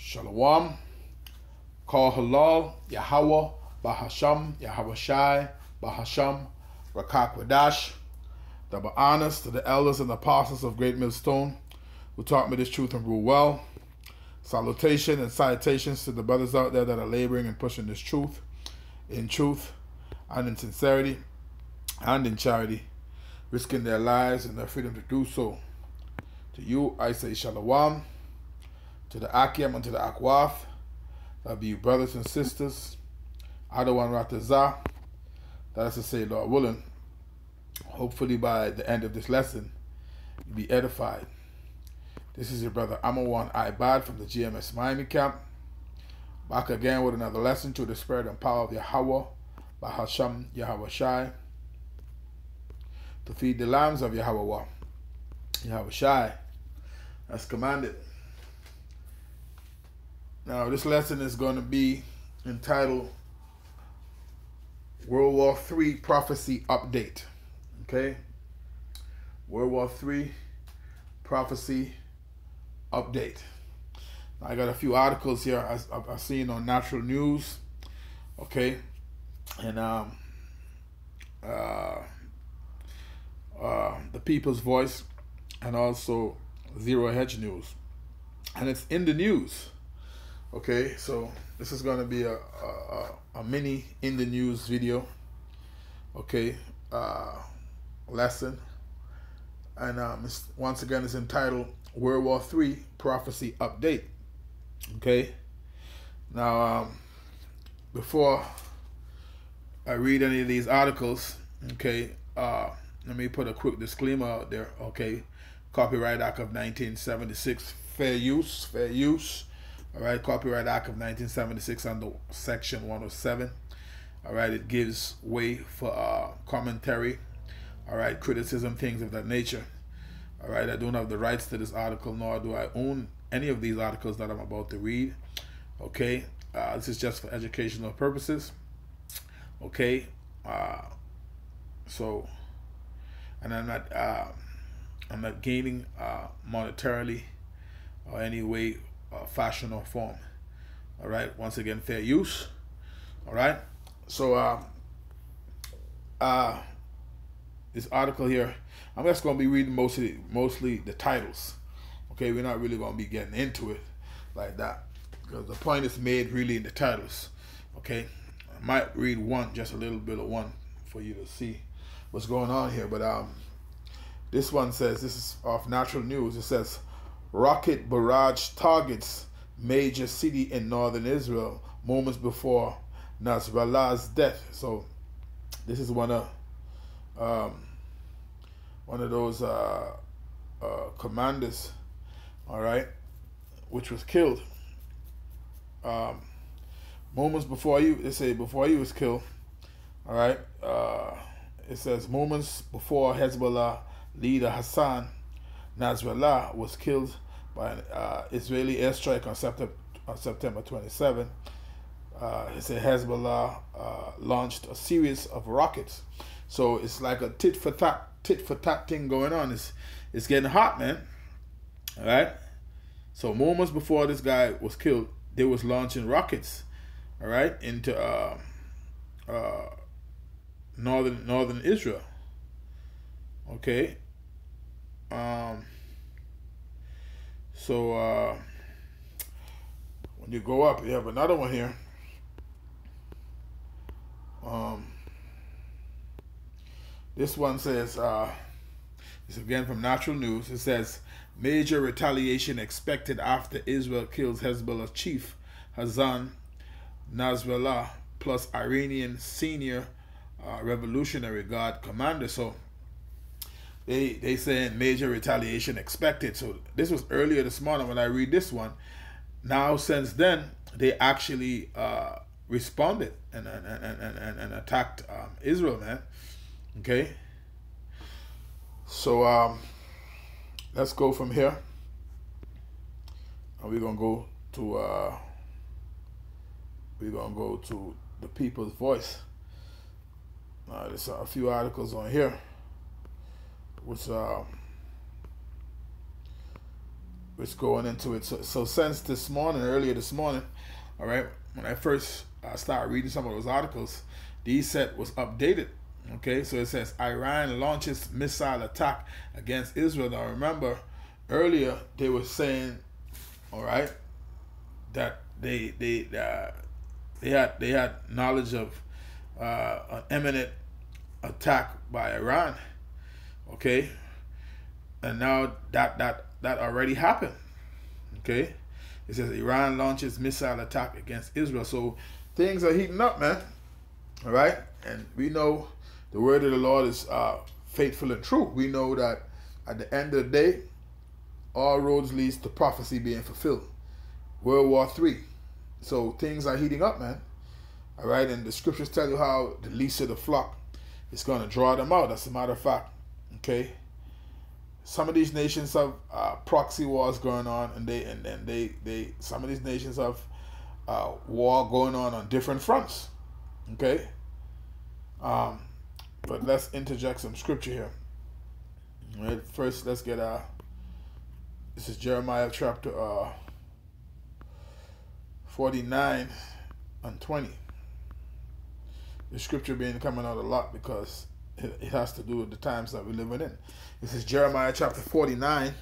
Shalom. Call Halal, Yahweh, Bahasham, Yahweh Shai, Bahasham, Rakakwadash. Double honors to the elders and apostles of Great Millstone who taught me this truth and rule well. Salutation and salutations to the brothers out there that are laboring and pushing this truth and in sincerity and in charity, risking their lives and their freedom to do so. To you, I say Shalom. To the Akim and to the Akwaf, that be you brothers and sisters, Adawan Ratazah, that is to say, Lord willing, hopefully by the end of this lesson, you'll be edified. This is your brother Amawan Ibad from the GMS Miami camp, back again with another lesson to the spirit and power of Yahweh, Bahasham, Yahweh Shai, to feed the lambs of Yahweh, Yahweh Shai, as commanded. Now, this lesson is going to be entitled Ww3 Prophecy Update. Okay? Ww3 Prophecy Update. Now, I got a few articles here I've seen on Natural News. Okay? And the People's Voice and also Zero Hedge News. And it's in the news. Okay, so this is going to be a mini in the news video, okay, lesson, and once again it's entitled Ww3 Prophecy Update. Okay, now before I read any of these articles, okay, let me put a quick disclaimer out there. Okay, Copyright Act of 1976, fair use. All right, Copyright Act of 1976 under Section 107. All right, it gives way for commentary, all right, criticism, things of that nature. All right, I don't have the rights to this article, nor do I own any of these articles that I'm about to read. Okay, this is just for educational purposes. Okay, so, and I'm not gaining monetarily or any way, fashion or form. All right, once again, fair use. All right, so this article here, I'm just going to be reading mostly the titles. Okay, we're not really going to be getting into it like that because the point is made really in the titles. Okay, I might read just a little bit of one for you to see what's going on here, but this one says, this is off Natural News. It says, rocket barrage targets major city in northern Israel moments before Nasrallah's death. So this is one of those commanders, all right, which was killed. Moments before before he was killed, all right. It says moments before Hezbollah leader Hassan Nasrallah was killed by an Israeli airstrike on September 27. It said Hezbollah launched a series of rockets. So it's like a tit for tat thing going on. It's getting hot, man. All right. So moments before this guy was killed, they was launching rockets, all right, into northern Israel. Okay. So when you go up, you have another one here. This one says, it's again from Natural News. It says, major retaliation expected after Israel kills Hezbollah chief Hassan Nasrallah plus Iranian senior Revolutionary Guard commander. So they saying major retaliation expected. So this was earlier this morning when I read this one. Now since then they actually responded and attacked Israel, man. Okay. So let's go from here. And we're gonna go to the People's Voice. There's a few articles on here which Let's go into it. So since this morning, earlier this morning, all right, when I first started reading some of those articles, the set was updated. Okay, so it says Iran launches missile attack against Israel. Now remember, earlier they were saying, all right, that they had knowledge of an imminent attack by Iran. Okay, and now that already happened. Okay, it says Iran launches missile attack against Israel. So things are heating up, man. All right, and we know the word of the Lord is faithful and true. We know that at the end of the day, all roads leads to prophecy being fulfilled. Ww3. So things are heating up, man. All right, and the scriptures tell you how the least of the flock is going to draw them out. That's a matter of fact. Okay, some of these nations have proxy wars going on, and they some of these nations have war going on different fronts. Okay, but let's interject some scripture here. All right, first let's get this is Jeremiah chapter 49 and 20. The scripture being coming out a lot because it has to do with the times that we're living in. This is Jeremiah chapter 49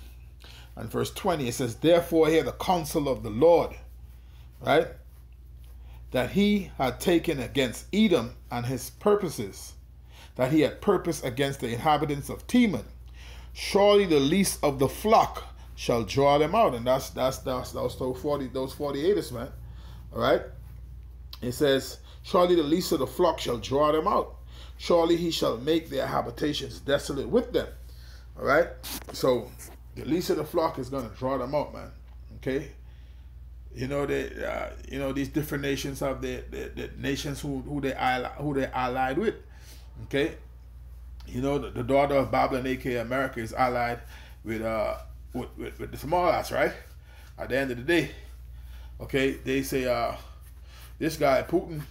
and verse 20. It says, therefore hear the counsel of the Lord, right? That he had taken against Edom and his purposes, that he had purpose against the inhabitants of Teman. Surely the least of the flock shall draw them out. And that's those 48ers, man. All right. It says, surely the least of the flock shall draw them out. Surely he shall make their habitations desolate with them. All right. So the least of the flock is going to draw them out, man. Okay. You know these different nations have the nations who they allied with. Okay. You know the daughter of Babylon, aka America, is allied with the small ass, right? At the end of the day, okay, they say this guy Putin,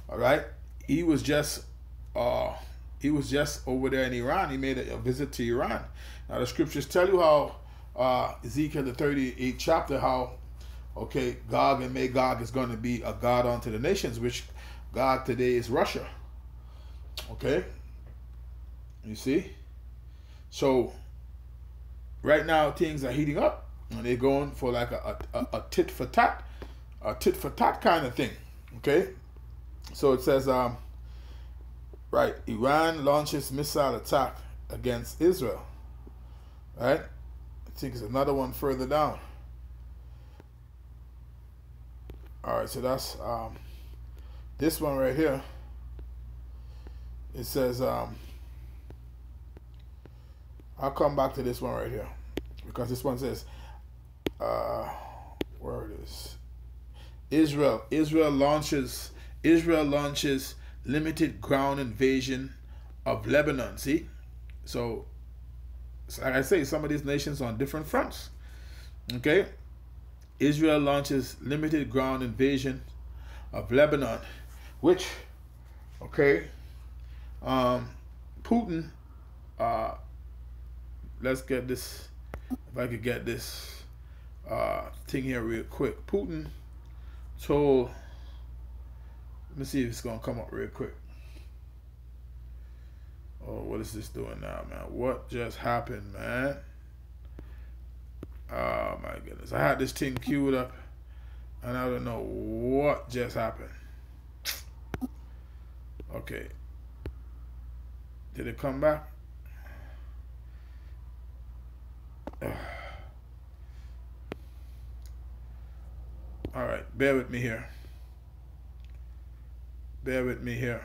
all right, he was just over there in Iran. He made a visit to Iran. Now the scriptures tell you how Ezekiel the 38th chapter, how okay, Gog and Magog is going to be a god unto the nations, which God today is Russia. Okay, you see, so right now things are heating up, and they're going for like a tit for tat kind of thing. Okay, so it says right, Iran launches missile attack against Israel. Right, I think it's another one further down. All right, so that's this one right here. It says I'll come back to this one right here, because this one says where it is, Israel launches limited ground invasion of Lebanon. See, so like I say, some of these nations on different fronts. Okay, Israel launches limited ground invasion of Lebanon, which, okay, Putin, let's get this, if I could get this thing here real quick. Putin told, let me see if it's going to come up real quick. Oh, what is this doing now, man? What just happened, man? Oh my goodness, I had this thing queued up and I don't know what just happened. Okay, did it come back? All right, bear with me here. Bear with me here.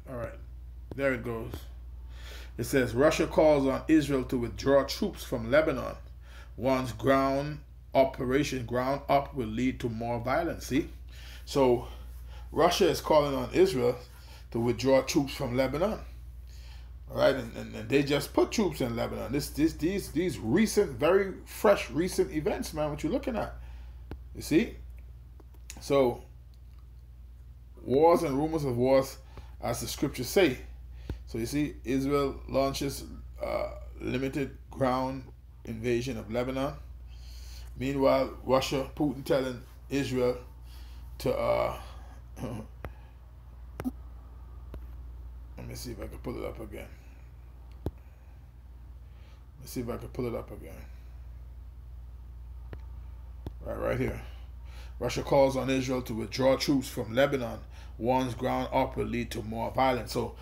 All right, there it goes. It says Russia calls on Israel to withdraw troops from Lebanon. Once ground up will lead to more violence. See, so Russia is calling on Israel to withdraw troops from Lebanon. All right, and they just put troops in Lebanon. These recent, very fresh, recent events, man. What you're looking at, you see. So wars and rumors of wars, as the scriptures say. So you see, Israel launches limited ground invasion of Lebanon. Meanwhile, Russia, Putin telling Israel to let me see if I can pull it up again. Let's see if I can pull it up again. Right here. Russia calls on Israel to withdraw troops from Lebanon. Warns ground up will lead to more violence. So,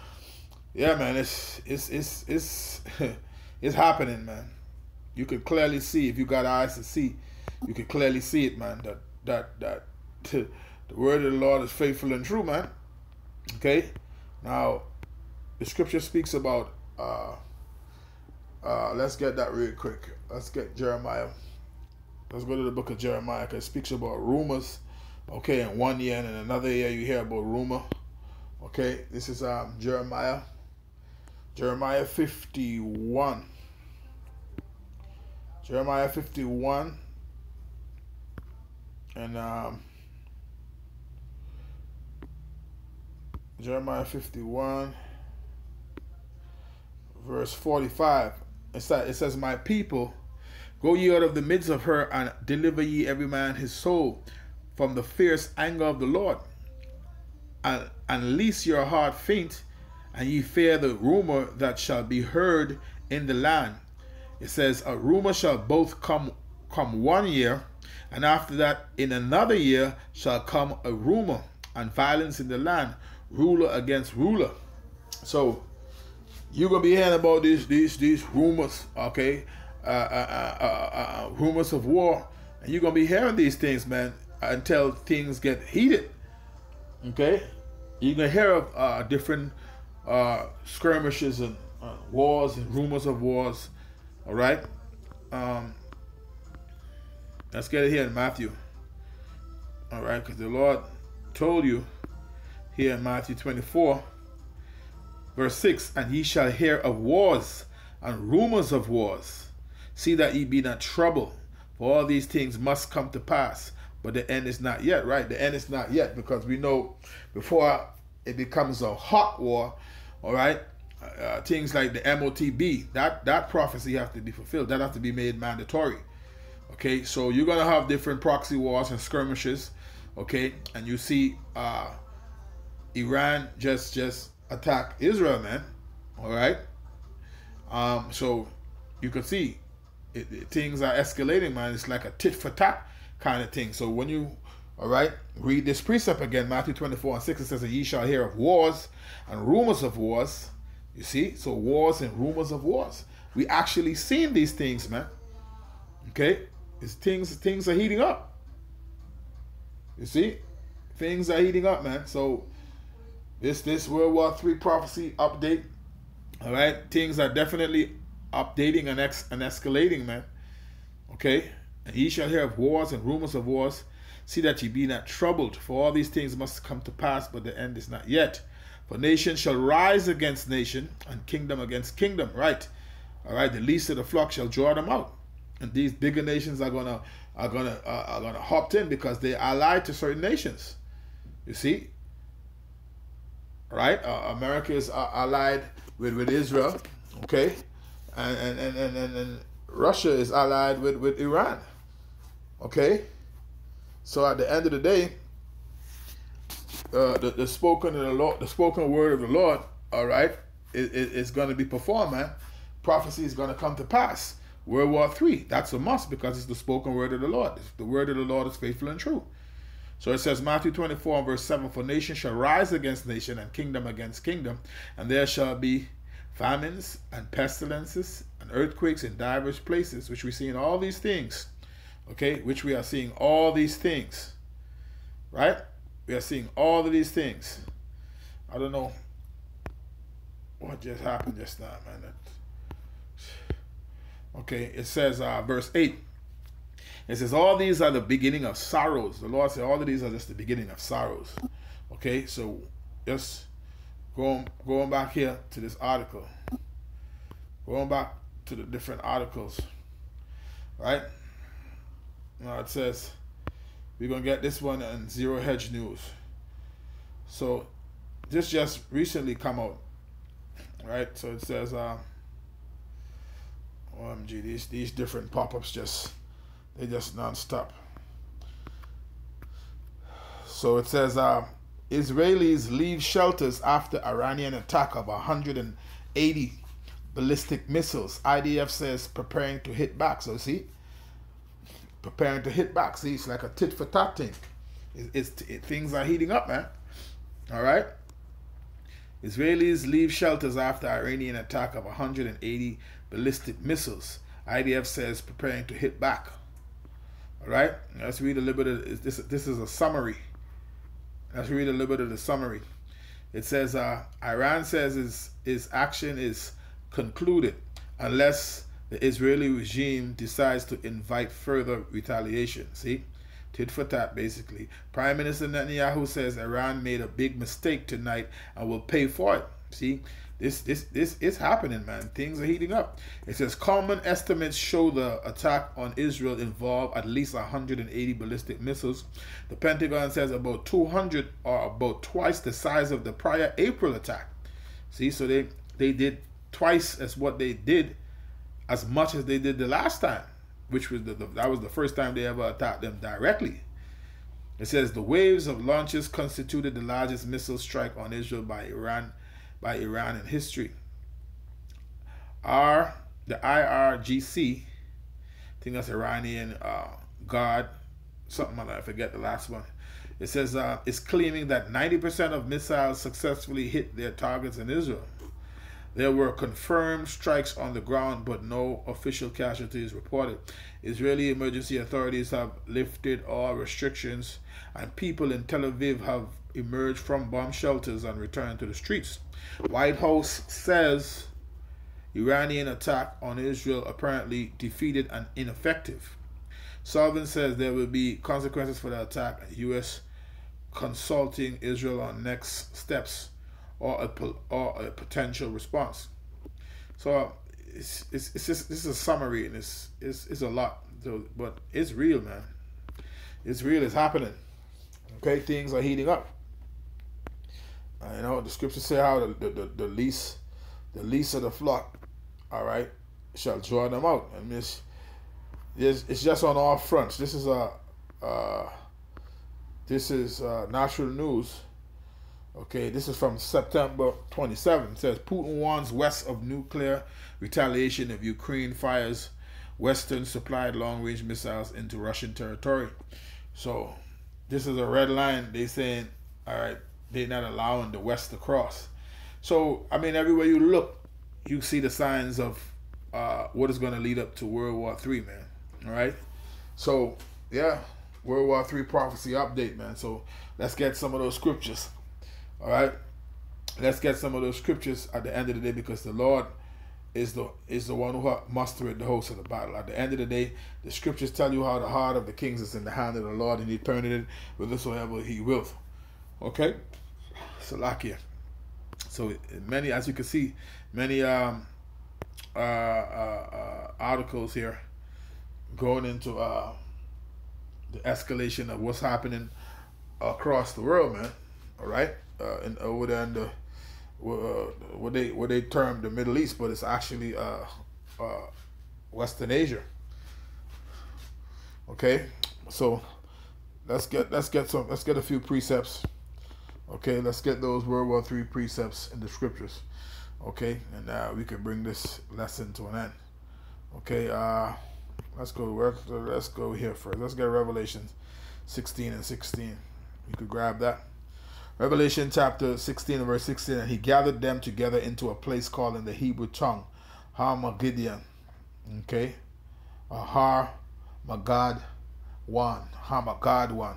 yeah, man, it's it's happening, man. You can clearly see, if you got eyes to see, you can clearly see it, man. That the word of the Lord is faithful and true, man. Okay. Now, the scripture speaks about. Let's get that real quick. Let's get Jeremiah. Let's go to the book of Jeremiah, because it speaks about rumors. Okay, in one year and in another year you hear about rumor. Okay, this is Jeremiah 51. Jeremiah 51 and Jeremiah 51 verse 45. It says, my people, go ye out of the midst of her, and deliver ye every man his soul from the fierce anger of the Lord. And lest your heart faint, and ye fear the rumor that shall be heard in the land. It says, a rumor shall both come 1 year, and after that in another year shall come a rumor, and violence in the land, ruler against ruler. So you're gonna be hearing about these rumors, okay? Rumors of war, and you're gonna be hearing these things, man, until things get heated. Okay, you're gonna hear of different skirmishes and wars and rumors of wars. All right, let's get it here in Matthew. All right, because the Lord told you here in Matthew 24. Verse 6, and ye shall hear of wars and rumors of wars. See that ye be not troubled, for all these things must come to pass, but the end is not yet, right? The end is not yet, because we know before it becomes a hot war, all right, things like the MOTB, that prophecy have to be fulfilled. That have to be made mandatory. Okay, so you're going to have different proxy wars and skirmishes, okay, and you see Iran just attack Israel, man. All right. So you can see things are escalating, man. It's like a tit for tat kind of thing. So when you, all right, read this precept again, Matthew 24 and 6, it says that ye shall hear of wars and rumors of wars. You see, so wars and rumors of wars. We actually seen these things, man. Okay, it's things are heating up. You see, things are heating up, man. So this Ww3 prophecy update, all right, things are definitely updating and escalating, man. Okay, and ye shall hear of wars and rumors of wars. See that ye be not troubled, for all these things must come to pass, but the end is not yet. For nation shall rise against nation, and kingdom against kingdom. Right, all right. The least of the flock shall draw them out, and these bigger nations are gonna hop in because they are allied to certain nations. You see. Right, America is allied with Israel, okay, and Russia is allied with Iran, okay. So at the end of the day, the spoken word of the Lord, all right, is going to be performed, man. Prophecy is going to come to pass. Ww3, that's a must, because it's the spoken word of the Lord. The word of the Lord is faithful and true. So it says, Matthew 24 and verse 7, for nation shall rise against nation, and kingdom against kingdom, and there shall be famines and pestilences and earthquakes in divers places, which we see in all these things. Okay, which we are seeing all these things. Right? We are seeing all of these things. I don't know what just happened just now, man. Okay, it says, verse 8. It says, all these are the beginning of sorrows. The Lord said, all of these are just the beginning of sorrows. Okay, so just going back here to this article. Going back to the different articles. Right? Now it says, we're going to get this one in Zero Hedge News. So this just recently come out. Right? So it says, OMG, these different pop-ups they just non-stop. So it says Israelis leave shelters after Iranian attack of 180 ballistic missiles. IDF says preparing to hit back. So see, preparing to hit back. See, it's like a tit for tat thing. Things are heating up, man. All right. Israelis leave shelters after Iranian attack of 180 ballistic missiles. IDF says preparing to hit back. All right. Let's read a little bit of this. This is a summary. Let's read a little bit of the summary. It says Iran says its action is concluded unless the Israeli regime decides to invite further retaliation. See? Tit for tat, basically. Prime Minister Netanyahu says Iran made a big mistake tonight and will pay for it. See? This is happening, man. Things are heating up. It says common estimates show the attack on Israel involved at least 180 ballistic missiles. The Pentagon says about 200 are about twice the size of the prior April attack. See, so they did twice as what they did, as much as they did the last time, which was that was the first time they ever attacked them directly. It says the waves of launches constituted the largest missile strike on Israel by Iran in history. The IRGC, I think that's Iranian Guard, something like that, I forget the last one. It says it's claiming that 90% of missiles successfully hit their targets in Israel. There were confirmed strikes on the ground, but no official casualties reported. Israeli emergency authorities have lifted all restrictions, and people in Tel Aviv have emerged from bomb shelters and returned to the streets. White House says Iranian attack on Israel apparently defeated and ineffective. Sullivan says there will be consequences for the attack, and U.S. consulting Israel on next steps or a potential response. So it's just, this is a summary, and it's a lot, but it's real, man. It's real. It's happening. Okay, things are heating up. You know, the scriptures say how the least of the flock, all right, shall draw them out. And it's just on all fronts. This is Natural News. Okay, this is from September 27th. It says Putin warns West of nuclear retaliation if Ukraine fires Western supplied long-range missiles into Russian territory. So this is a red line. They saying, all right, they're not allowing the West to cross. So I mean, everywhere you look, you see the signs of what is going to lead up to World War III, man. All right. So yeah, World War III prophecy update, man. So let's get some of those scriptures. All right, let's get some of those scriptures at the end of the day, because the Lord is the one who mustered the host of the battle. At the end of the day, the scriptures tell you how the heart of the kings is in the hand of the Lord, and he turned it whithersoever he will. Okay, Salakia. So many, as you can see, many articles here going into the escalation of what's happening across the world, man. All right. And over there in the what they term the Middle East, but it's actually Western Asia. Okay, so let's get a few precepts. Okay, let's get those World War III precepts in the scriptures. Okay, and we can bring this lesson to an end. Okay, let's go here first. Let's get Revelation 16 and 16. You could grab that. Revelation chapter 16 and verse 16, and he gathered them together into a place called in the Hebrew tongue Har Magidon. Okay, Har Magad one, Har Magad one.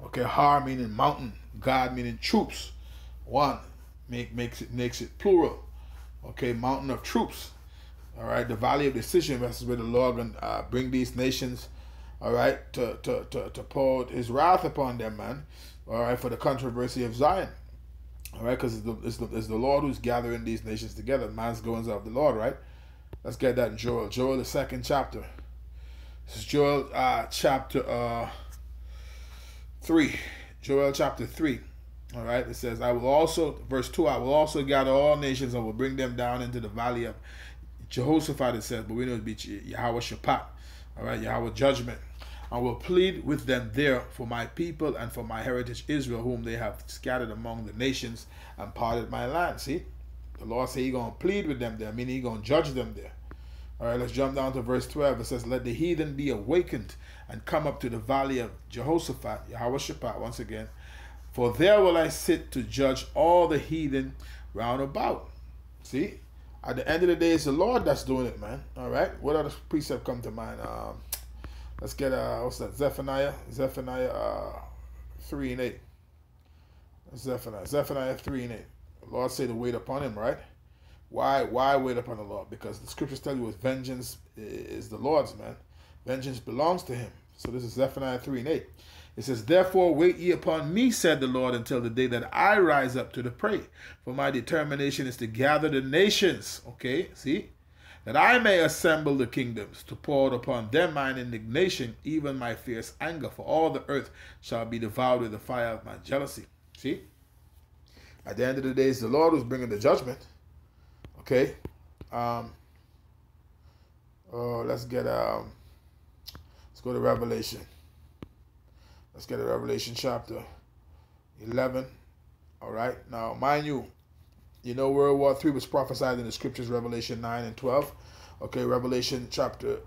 Okay, Har meaning mountain, God meaning troops. One makes it plural. Okay, mountain of troops. All right, the valley of decision. That's where the Lord can bring these nations. All right, to pour his wrath upon them, man. All right, for the controversy of Zion. All right, because it's the Lord who's gathering these nations together. Man's goings of the Lord, right? Let's get that in Joel. Joel, the second chapter. This is Joel chapter 3. Joel chapter 3. All right, it says, I will also, verse 2, I will also gather all nations and will bring them down into the valley of Jehoshaphat, it says, but we know it be Yahweh Shaphat. All right, Yahweh judgment. I will plead with them there for my people and for my heritage Israel, whom they have scattered among the nations and parted my land. See, the Lord said He's going to plead with them there, meaning He's going to judge them there. All right, let's jump down to verse 12. It says, let the heathen be awakened and come up to the valley of Jehoshaphat, Yahweh Shaphat, once again. For there will I sit to judge all the heathen round about. See, at the end of the day, it's the Lord that's doing it, man. All right, what other precept come to mind? Let's get, what's that, Zephaniah 3 and 8. Zephaniah 3 and 8. The Lord said to wait upon Him, right? Why wait upon the Lord? Because the scriptures tell you vengeance is the Lord's, man. Vengeance belongs to Him. So this is Zephaniah 3 and 8. It says, therefore wait ye upon me, said the Lord, until the day that I rise up to the prey. For my determination is to gather the nations. Okay, see? That I may assemble the kingdoms, to pour out upon them mine indignation, even my fierce anger. For all the earth shall be devoured with the fire of my jealousy. See? At the end of the day, it's the Lord who's bringing the judgment. Okay? Let's go to Revelation. Let's get to Revelation chapter 11. All right. Now, mind you, World War 3 was prophesied in the scriptures, Revelation 9 and 12. Okay, Revelation chapter,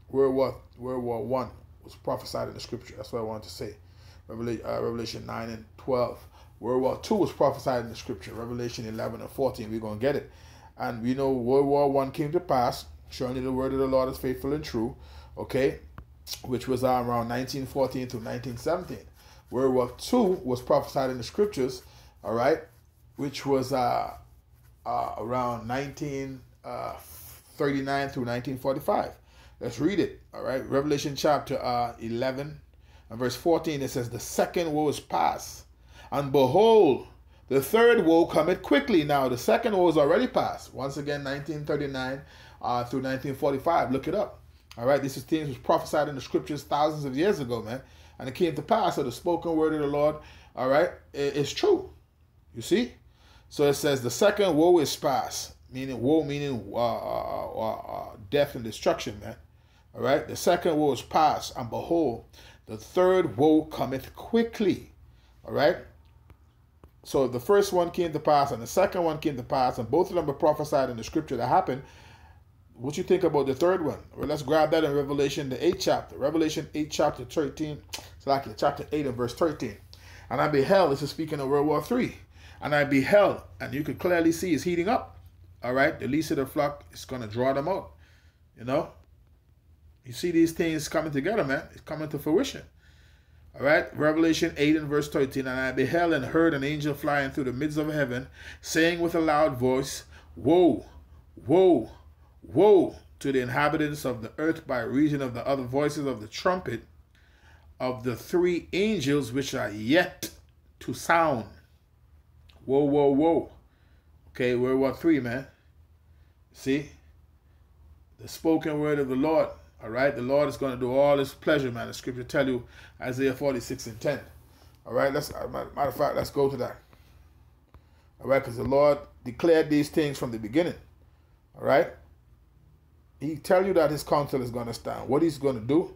World War 1 was prophesied in the scripture. That's what I wanted to say. Revelation 9 and 12. World War 2 was prophesied in the scripture, Revelation 11 and 14. We're going to get it. And we know World War 1 came to pass. Surely the word of the Lord is faithful and true. Okay, which was around 1914 to 1917. World War II was prophesied in the scriptures, all right, which was around 1939 through 1945. Let's read it, all right. Revelation chapter 11 and verse 14, it says, the second woe is past, and behold, the third woe cometh quickly. Now, the second woe is already past. Once again, 1939 through 1945. Look it up. All right, this is things was prophesied in the scriptures thousands of years ago, man. And it came to pass. So the spoken word of the Lord, all right, is true. You see? So it says the second woe is past. Meaning woe, meaning death and destruction, man. All right? The second woe is past. And behold, the third woe cometh quickly. All right? So the first one came to pass and the second one came to pass. And both of them were prophesied in the scripture that happened. What you think about the third one? Well, let's grab that in Revelation, the 8th chapter. Revelation 8, chapter 13. It's like chapter 8 and verse 13. And I beheld, this is speaking of World War III. And I beheld, and you could clearly see it's heating up. All right? The least of the flock is going to draw them out. You see these things coming together, man. It's coming to fruition. All right? Revelation 8 and verse 13. And I beheld and heard an angel flying through the midst of heaven, saying with a loud voice, woe, woe, woe to the inhabitants of the earth by reason of the other voices of the trumpet of the three angels which are yet to sound. Whoa, whoa, whoa. Okay, World War III, man. See? The spoken word of the Lord. All right? The Lord is going to do all His pleasure, man. The scripture tell you, Isaiah 46 and 10. All right? Matter of fact, let's go to that. All right? Because the Lord declared these things from the beginning. All right? He tell you that His counsel is going to stand. What He's going to do,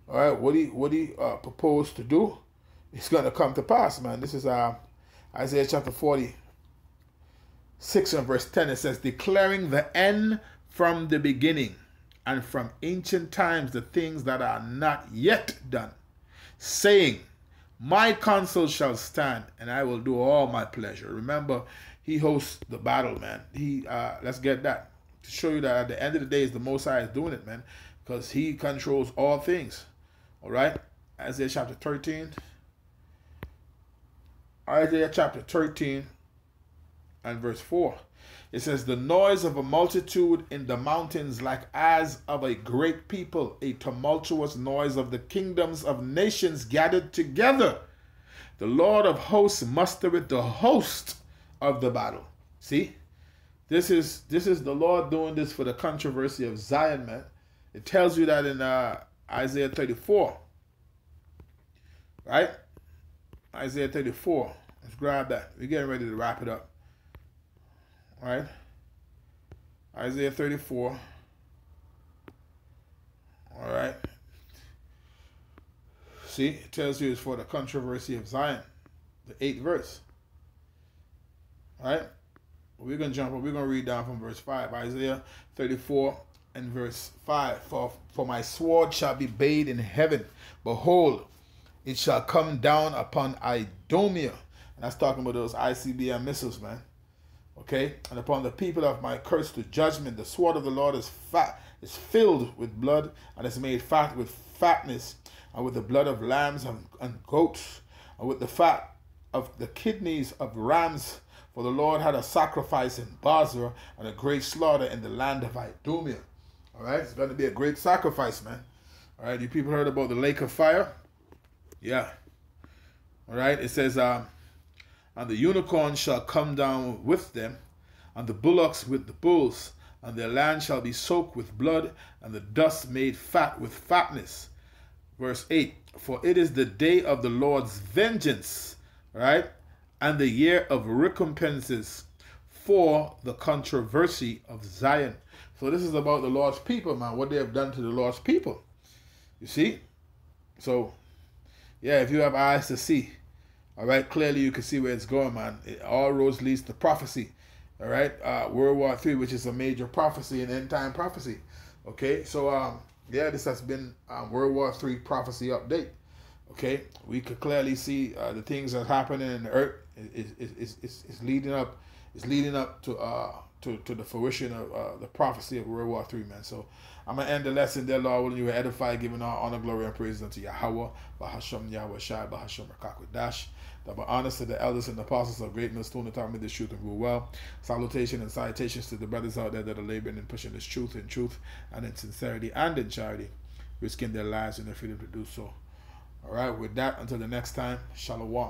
all right, what he proposed to do, it's going to come to pass, man. This is Isaiah chapter 46 and verse 10. It says, declaring the end from the beginning and from ancient times the things that are not yet done, saying, my counsel shall stand and I will do all my pleasure. Remember, He hosts the battle, man. Let's get that. To show you that at the end of the day, it's the Most High is doing it, man. Because He controls all things. All right? Isaiah chapter 13. Isaiah chapter 13 and verse 4. It says, the noise of a multitude in the mountains like as of a great people, a tumultuous noise of the kingdoms of nations gathered together. The Lord of hosts mustereth the host of the battle. See? This is the Lord doing this for the controversy of Zion, man. It tells you that in Isaiah 34. Right? Isaiah 34. Let's grab that. We're getting ready to wrap it up. All right? Isaiah 34. All right. See, it tells you it's for the controversy of Zion, the 8th verse. All right. We're going to jump up. We're going to read down from verse 5. Isaiah 34 and verse 5. For my sword shall be bathed in heaven. Behold, it shall come down upon Idumea. And that's talking about those ICBM missiles, man. Okay? And upon the people of my curse to judgment. The sword of the Lord is fat, is filled with blood, and is made fat with fatness, and with the blood of lambs and goats, and with the fat of the kidneys of rams. For the Lord had a sacrifice in Basra, and a great slaughter in the land of Idumea. All right? It's going to be a great sacrifice, man. All right? You people heard about the lake of fire? Yeah. All right? It says, and the unicorn shall come down with them, and the bullocks with the bulls, and their land shall be soaked with blood, and the dust made fat with fatness. Verse 8, for it is the day of the Lord's vengeance, right? And the year of recompenses for the controversy of Zion. So this is about the Lord's people, man, what they have done to the Lord's people. You see? So, yeah, if you have eyes to see, all right, clearly you can see where it's going, man. All roads leads to prophecy, all right? World War III, which is a major prophecy and end-time prophecy, okay? So, yeah, this has been World War III prophecy update, okay? We could clearly see the things that are happening in the earth is leading up to the fruition of the prophecy of World War III, man. So I'm going to end the lesson there, Lord, when you were edified, giving all honor, glory, and praise unto Yahweh, Bahasham, Yahweh Shai, Bahasham, Rakakwadash. Double honors to the elders and the apostles of great millstone that taught me this truth and rule well. Salutation and salutations to the brothers out there that are laboring and pushing this truth in truth and in sincerity and in charity, risking their lives and their freedom to do so. All right, with that, until the next time, Shalom.